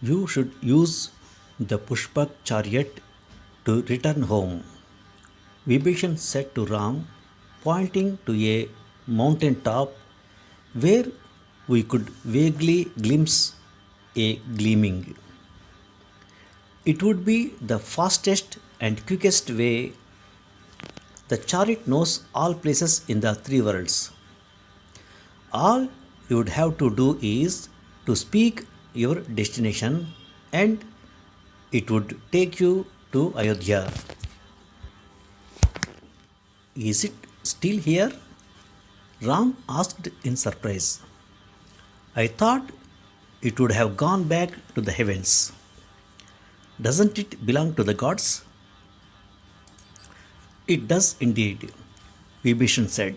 You should use the Pushpak chariot to return home. Vibhishan said to Ram, pointing to a mountain top where we could vaguely glimpse a gleaming. It would be the fastest and quickest way. The chariot knows all places in the three worlds. All you would have to do is to speak your destination and it would take you to Ayodhya. Is it still here? Ram asked in surprise. I thought it would have gone back to the heavens. Doesn't it belong to the gods? It does indeed, Vibhishan said.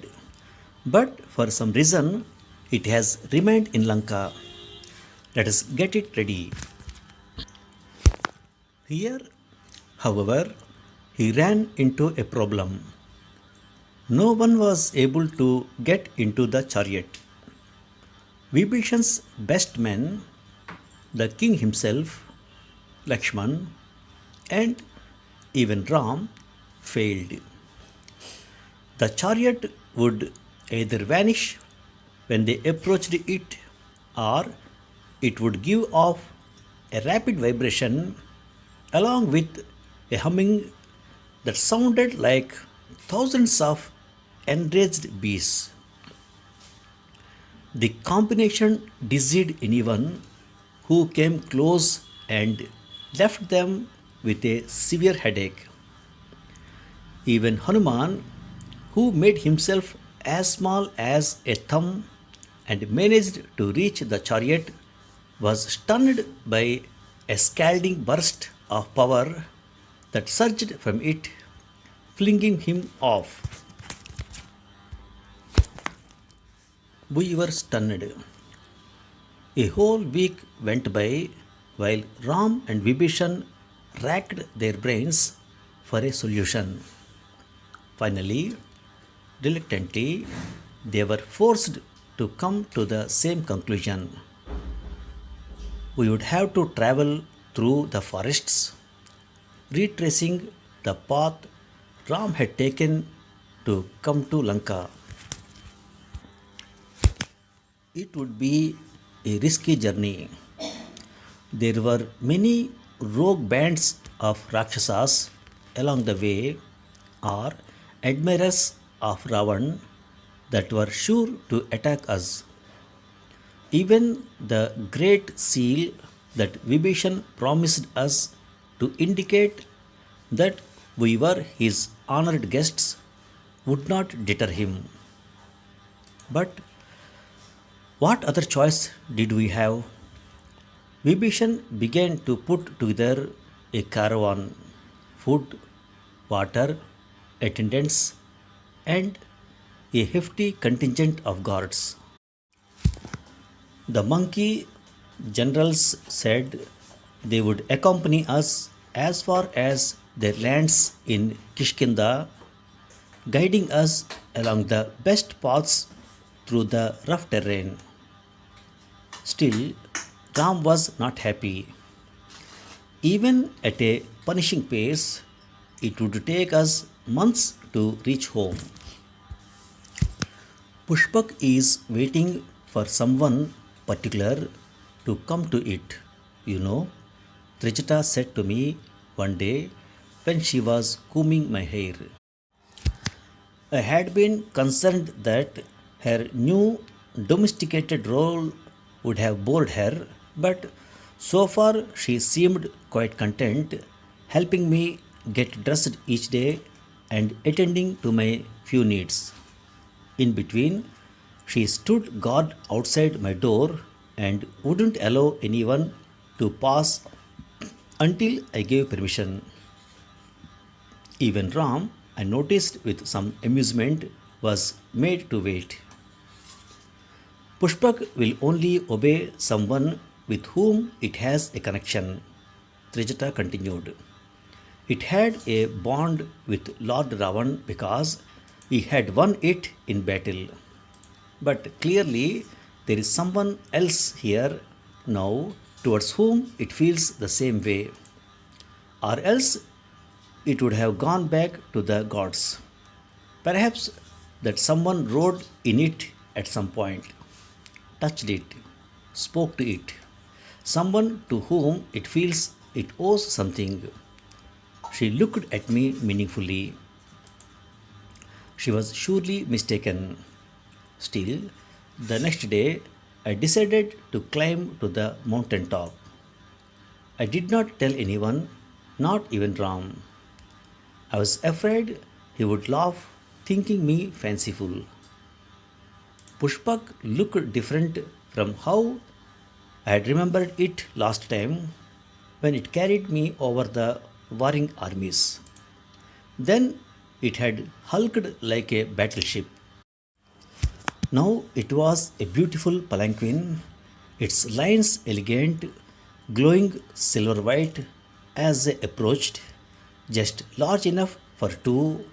But for some reason, it has remained in Lanka. Let us get it ready. Here, however, he ran into a problem. No one was able to get into the chariot. Vibhishan's best men, the king himself, Lakshman, and even Ram, failed. The chariot would either vanish when they approached it or it would give off a rapid vibration along with a humming that sounded like thousands of enraged bees. The combination dizzied anyone who came close and left them with a severe headache. Even Hanuman, who made himself as small as a thumb and managed to reach the chariot, was stunned by a scalding burst of power that surged from it, flinging him off. We were stunned. A whole week went by while Ram and Vibhishan racked their brains for a solution. Finally, reluctantly, they were forced to come to the same conclusion. We would have to travel through the forests, retracing the path Ram had taken to come to Lanka. It would be a risky journey. There were many rogue bands of Rakshasas along the way, or admirers of Ravan that were sure to attack us. Even the great seal that Vibhishan promised us to indicate that we were his honored guests would not deter him. But what other choice did we have? Vibhishan began to put together a caravan, food, water, attendants, and a hefty contingent of guards. The monkey generals said they would accompany us as far as their lands in Kishkinda, guiding us along the best paths through the rough terrain. Still, Ram was not happy. Even at a punishing pace, it would take us months to reach home. Pushpak is waiting for someone particular to come to it. You know, Trijata said to me one day when she was combing my hair. I had been concerned that her new domesticated role would have bored her, but so far she seemed quite content, helping me get dressed each day and attending to my few needs. In between, she stood guard outside my door and wouldn't allow anyone to pass until I gave permission. Even Ram, I noticed with some amusement, was made to wait. Pushpak will only obey someone with whom it has a connection, Trijata continued. It had a bond with Lord Ravan because he had won it in battle. But clearly, there is someone else here now towards whom it feels the same way, or else it would have gone back to the gods. Perhaps that someone rode in it at some point, touched it, spoke to it, someone to whom it feels it owes something. She looked at me meaningfully. She was surely mistaken. Still, the next day I decided to climb to the mountain top. I did not tell anyone, not even Ram. I was afraid he would laugh, thinking me fanciful. Pushpak looked different from how I had remembered it last time when it carried me over the warring armies. Then it had hulked like a battleship. Now it was a beautiful palanquin, its lines elegant, glowing silver white as they approached, just large enough for two,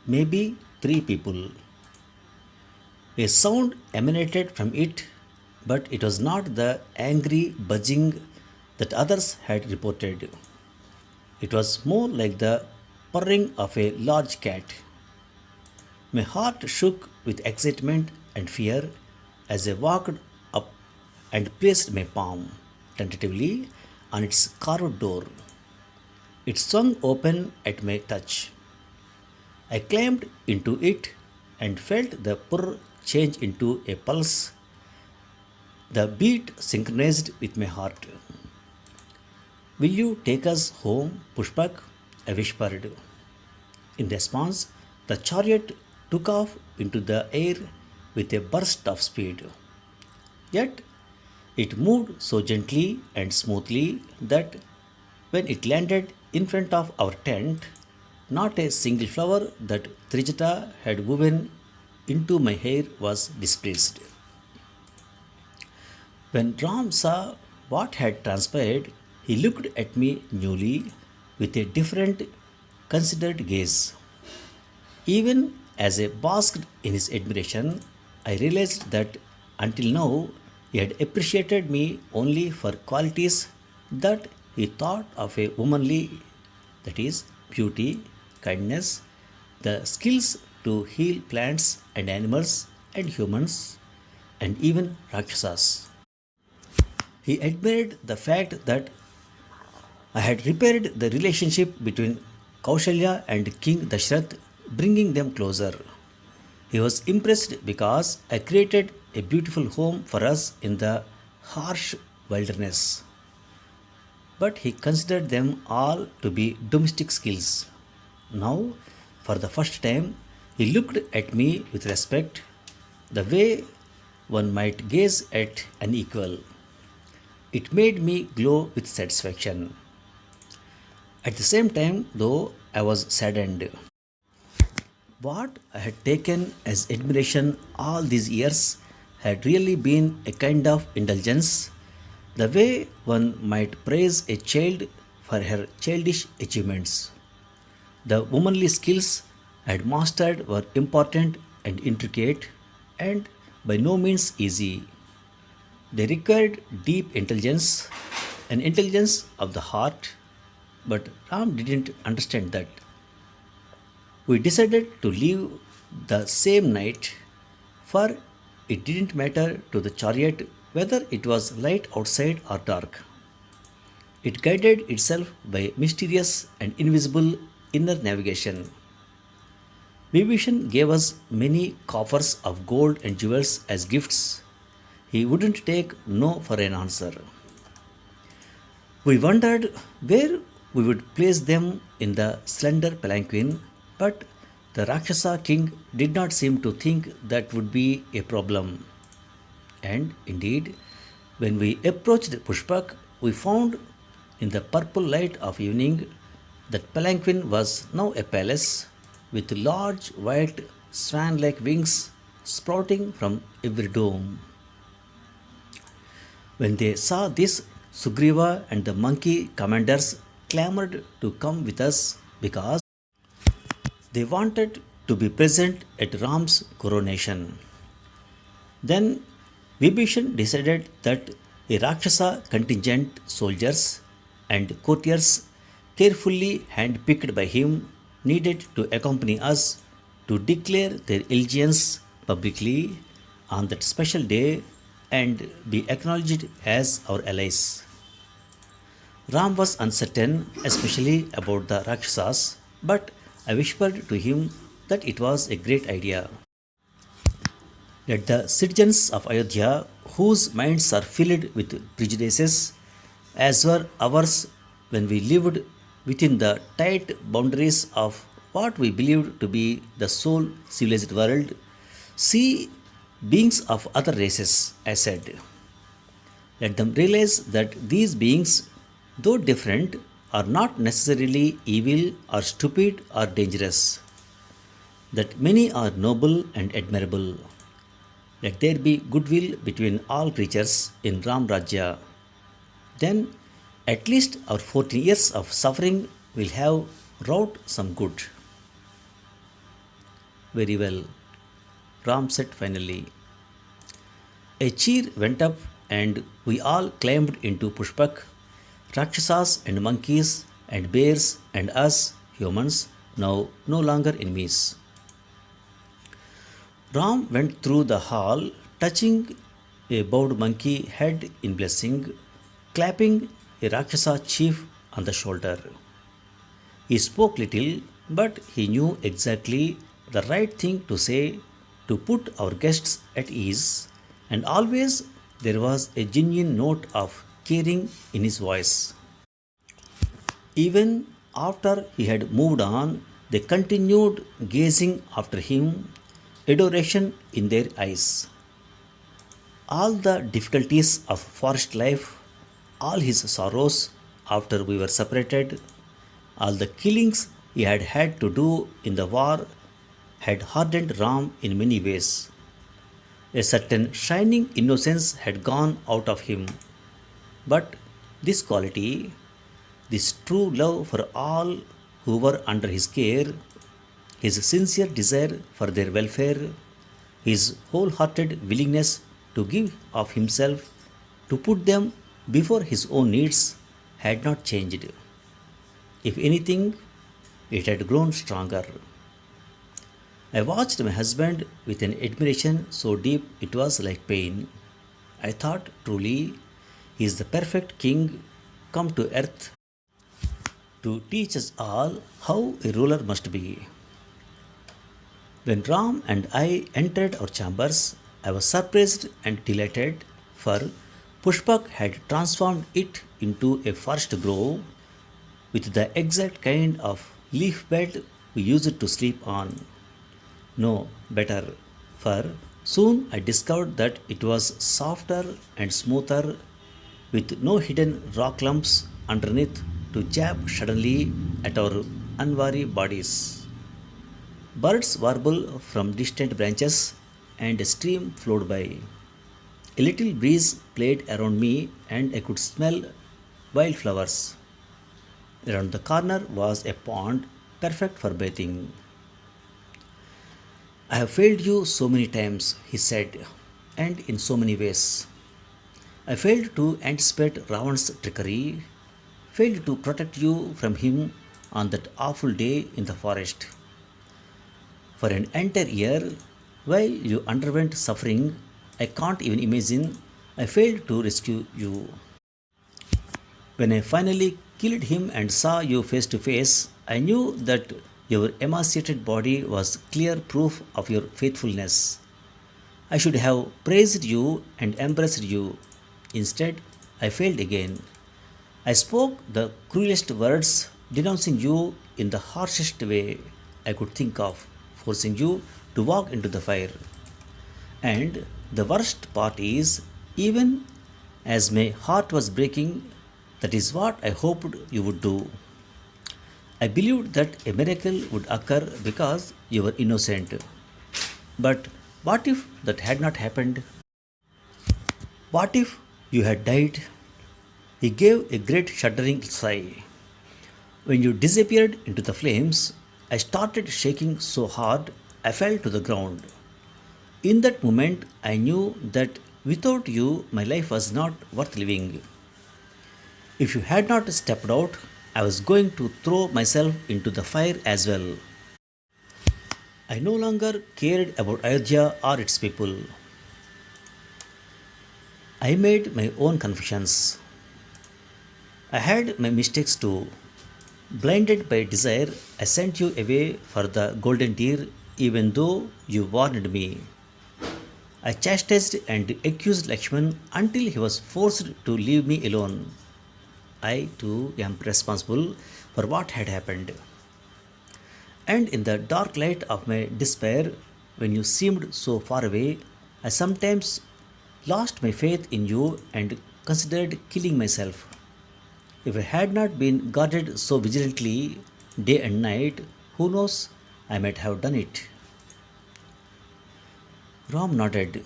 maybe three people. A sound emanated from it, but it was not the angry buzzing that others had reported. It was more like the purring of a large cat. My heart shook with excitement and fear as I walked up and placed my palm tentatively on its carved door. It swung open at my touch. I climbed into it and felt the purr change into a pulse, the beat synchronized with my heart. Will you take us home, Pushpak? I whispered. In response, the chariot took off into the air with a burst of speed. Yet, it moved so gently and smoothly that when it landed in front of our tent, not a single flower that Trijata had woven into my hair was displaced. When Ram saw what had transpired, he looked at me newly with a different, considered gaze. Even as I basked in his admiration, I realized that until now he had appreciated me only for qualities that he thought of a womanly, that is, beauty, kindness, the skills to heal plants and animals and humans, and even Rakshasas. He admired the fact that I had repaired the relationship between Kaushalya and King Dashrath, bringing them closer. He was impressed because I created a beautiful home for us in the harsh wilderness. But he considered them all to be domestic skills. Now, for the first time, he looked at me with respect, the way one might gaze at an equal. It made me glow with satisfaction. At the same time, though, I was saddened. What I had taken as admiration all these years had really been a kind of indulgence, the way one might praise a child for her childish achievements. The womanly skills I had mastered were important and intricate and by no means easy. They required deep intelligence, an intelligence of the heart, but Ram didn't understand that. We decided to leave the same night, for it didn't matter to the chariot whether it was light outside or dark. It guided itself by mysterious and invisible inner navigation. Vibhishan gave us many coffers of gold and jewels as gifts. He wouldn't take no for an answer. We wondered where we would place them in the slender palanquin, but the Rakshasa king did not seem to think that would be a problem. And indeed, when we approached Pushpak, we found in the purple light of evening that palanquin was now a palace with large white swan like wings sprouting from every dome. When they saw this, Sugriva and the monkey commanders clamored to come with us because they wanted to be present at Ram's coronation. Then Vibhishan decided that A Rakshasa contingent soldiers and courtiers carefully handpicked by him needed to accompany us to declare their allegiance publicly on that special day and be acknowledged as our allies. Ram was uncertain, especially about the Rakshasas, but I whispered to him that it was a great idea. Let the citizens of Ayodhya, whose minds are filled with prejudices, as were ours when we lived within the tight boundaries of what we believed to be the sole civilized world, see beings of other races, I said. Let them realize that these beings, though different, are not necessarily evil or stupid or dangerous, that many are noble and admirable. Let there be goodwill between all creatures in Ram Rajya. Then at least our 14 years of suffering will have wrought some good. Very well, Ram said finally. A cheer went up and we all climbed into Pushpak. Rakshasas and monkeys and bears and us, humans, now no longer enemies. Ram went through the hall, touching a bowed monkey head in blessing, clapping a Rakshasa chief on the shoulder. He spoke little, but he knew exactly the right thing to say to put our guests at ease, and always there was a genuine note of caring in his voice. Even after he had moved on, they continued gazing after him, adoration in their eyes. All the difficulties of forest life, all his sorrows after we were separated, all the killings he had had to do in the war had hardened Ram in many ways. A certain shining innocence had gone out of him. But this quality, this true love for all who were under his care, his sincere desire for their welfare, his wholehearted willingness to give of himself to put them before his own needs had not changed. If anything, it had grown stronger. I watched my husband with an admiration so deep it was like pain. I thought truly he is the perfect king come to earth to teach us all how a ruler must be. When Ram and I entered our chambers, I was surprised and delighted, for Pushpak had transformed it into a forest grove with the exact kind of leaf bed we used to sleep on. No, better, for soon I discovered that it was softer and smoother with no hidden rock lumps underneath to jab suddenly at our unwary bodies. Birds warbled from distant branches and a stream flowed by. A little breeze played around me and I could smell wildflowers. Around the corner was a pond perfect for bathing. I have failed you so many times, he said, and in so many ways. I failed to anticipate Ravan's trickery, failed to protect you from him on that awful day in the forest. For an entire year, while you underwent suffering I can't even imagine, I failed to rescue you. When I finally killed him and saw you face to face, I knew that your emaciated body was clear proof of your faithfulness. I should have praised you and embraced you. Instead, I failed again. I spoke the cruelest words, denouncing you in the harshest way I could think of, forcing you to walk into the fire. And the worst part is, even as my heart was breaking, that is what I hoped you would do. I believed that a miracle would occur because you were innocent. But what if that had not happened? What if you had died? He gave a great shuddering sigh. When you disappeared into the flames, I started shaking so hard I fell to the ground. In that moment, I knew that Without you, my life was not worth living. If you had not stepped out, I was going to throw myself into the fire as well. I no longer cared about Ayodhya or its people. I made my own confessions. I had my mistakes too. Blinded by desire, I sent you away for the golden deer even though you warned me. I chastised and accused Lakshman until he was forced to leave me alone. I too am responsible for what had happened. And in the dark light of my despair, when you seemed so far away, I sometimes lost my faith in you and considered killing myself. If I had not been guarded so vigilantly day and night, who knows, I might have done it. Ram nodded.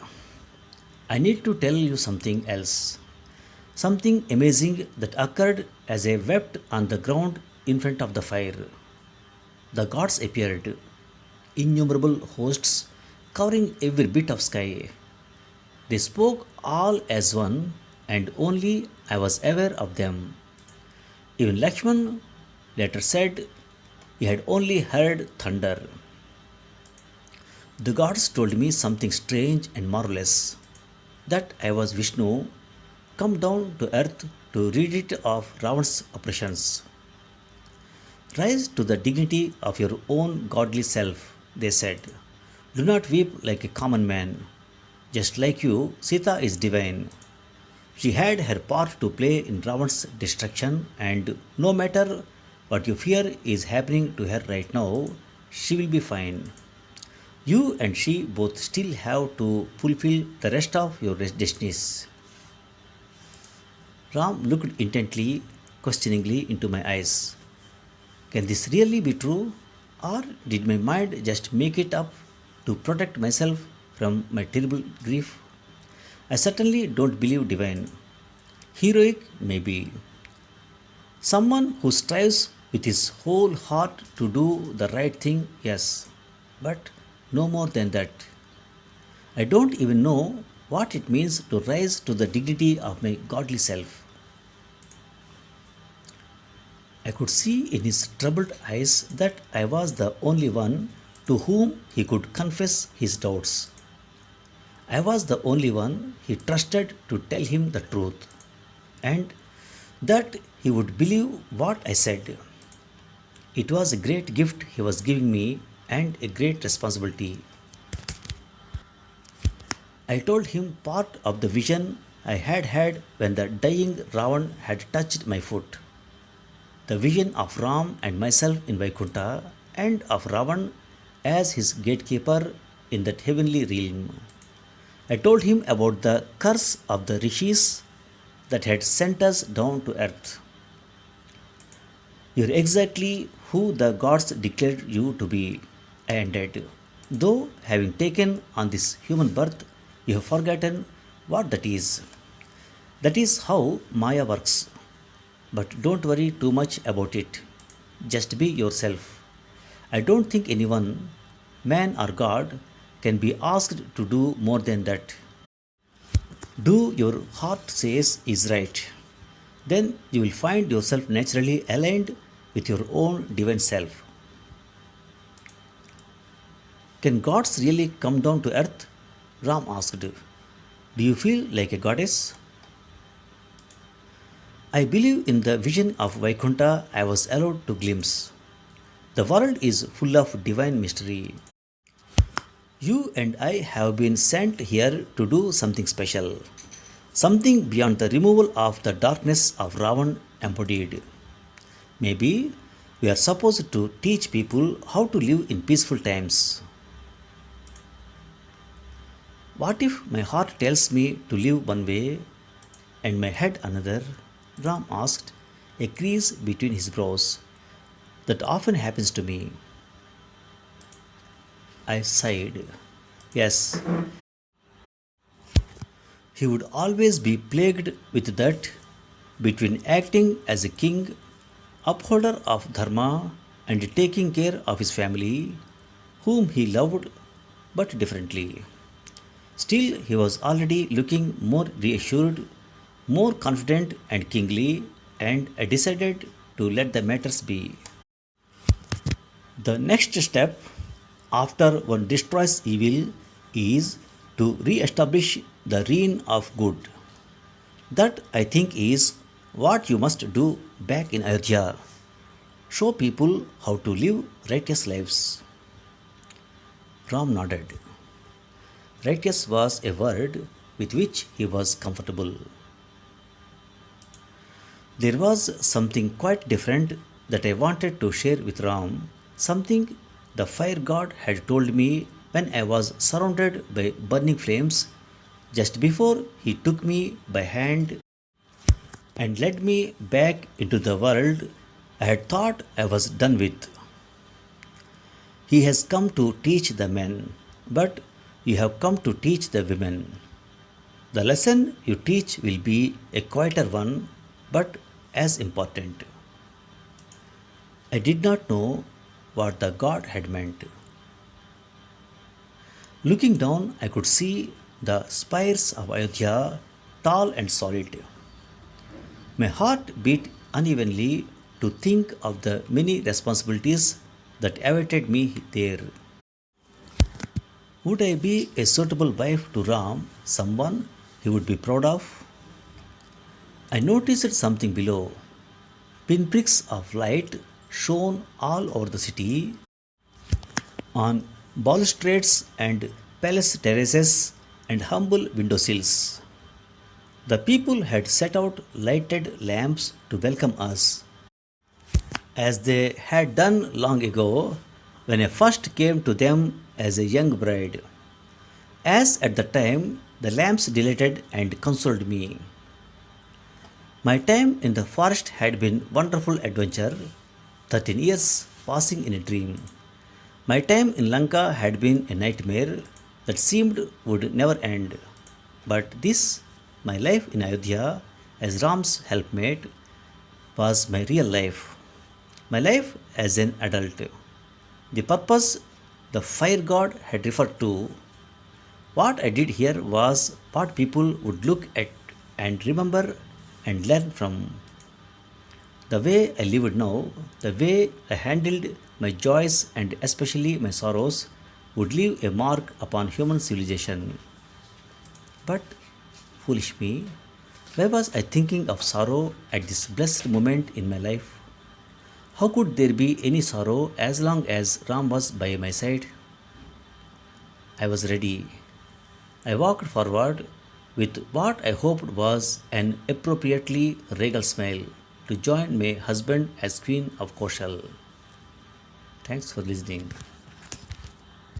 I need to tell you something else. Something amazing that occurred as I wept on the ground in front of the fire. The gods appeared, innumerable hosts covering every bit of sky. They spoke all as one, and only I was aware of them. Even Lakshman later said he had only heard thunder. The gods told me something strange and marvelous, that I was Vishnu, come down to earth to rid it of Ravan's oppressions. Rise to the dignity of your own godly self, they said. Do not weep like a common man. Just like you, Sita is divine. She had her part to play in Ravan's destruction, and no matter what you fear is happening to her right now, she will be fine. You and she both still have to fulfill the rest of your destinies. Ram looked intently, questioningly into my eyes. Can this really be true? Or did my mind just make it up to protect myself from my terrible grief? I certainly don't believe divine. Heroic, maybe. Someone who strives with his whole heart to do the right thing, yes. But no more than that. I don't even know what it means to rise to the dignity of my godly self. I could see in his troubled eyes that I was the only one to whom he could confess his doubts. I was the only one he trusted to tell him the truth, and that he would believe what I said. It was a great gift he was giving me and a great responsibility. I told him part of the vision I had had when the dying Ravan had touched my foot. The vision of Ram and myself in Vaikuntha and of Ravan as his gatekeeper in that heavenly realm. I told him about the curse of the rishis that had sent us down to earth. You're exactly who the gods declared you to be, I ended. Though, having taken on this human birth, you have forgotten what that is. That is how Maya works. But don't worry too much about it. Just be yourself. I don't think anyone, man or God, can be asked to do more than that. Do your heart says is right. Then you will find yourself naturally aligned with your own divine self. Can gods really come down to earth? Ram asked. Do you feel like a goddess? I believe in the vision of Vaikuntha I was allowed to glimpse. The world is full of divine mystery. You and I have been sent here to do something special, something beyond the removal of the darkness of Ravan embodied. Maybe we are supposed to teach people how to live in peaceful times. What if my heart tells me to live one way and my head another? Ram asked, a crease between his brows. That often happens to me. I sighed. Yes, he would always be plagued with that between acting as a king, upholder of dharma, and taking care of his family, whom he loved but differently. Still, he was already looking more reassured, more confident and kingly, and I decided to let the matters be. The next step after one destroys evil is to re establish the reign of good. That I think is what you must do back in Ayodhya. Show people how to live righteous lives. Ram nodded. Righteous was a word with which he was comfortable. There was something quite different that I wanted to share with Ram, something the fire god had told me when I was surrounded by burning flames just before he took me by hand and led me back into the world I had thought I was done with. He has come to teach the men, but you have come to teach the women. The lesson you teach will be a quieter one, but as important. I did not know what the God had meant. Looking down, I could see the spires of Ayodhya, tall and solid. My heart beat unevenly to think of the many responsibilities that awaited me there. Would I be a suitable wife to Ram, someone he would be proud of? I noticed something below. Pinpricks of light shone all over the city on balustrades and palace terraces and humble window sills. The people had set out lighted lamps to welcome us, as they had done long ago when I first came to them as a young bride. As at the time, the lamps delighted and consoled me. My time in the forest had been wonderful adventure, 13 years passing in a dream. My time in Lanka had been a nightmare that seemed would never end. But this, my life in Ayodhya as Ram's helpmate, was my real life. My life as an adult. The purpose the fire god had referred to, what I did here was what people would look at and remember and learn from. The way I lived now, the way I handled my joys and especially my sorrows, would leave a mark upon human civilization. But, foolish me, why was I thinking of sorrow at this blessed moment in my life? How could there be any sorrow as long as Ram was by my side? I was ready. I walked forward with what I hoped was an appropriately regal smile to join my husband as Queen of Koshal. Thanks for listening.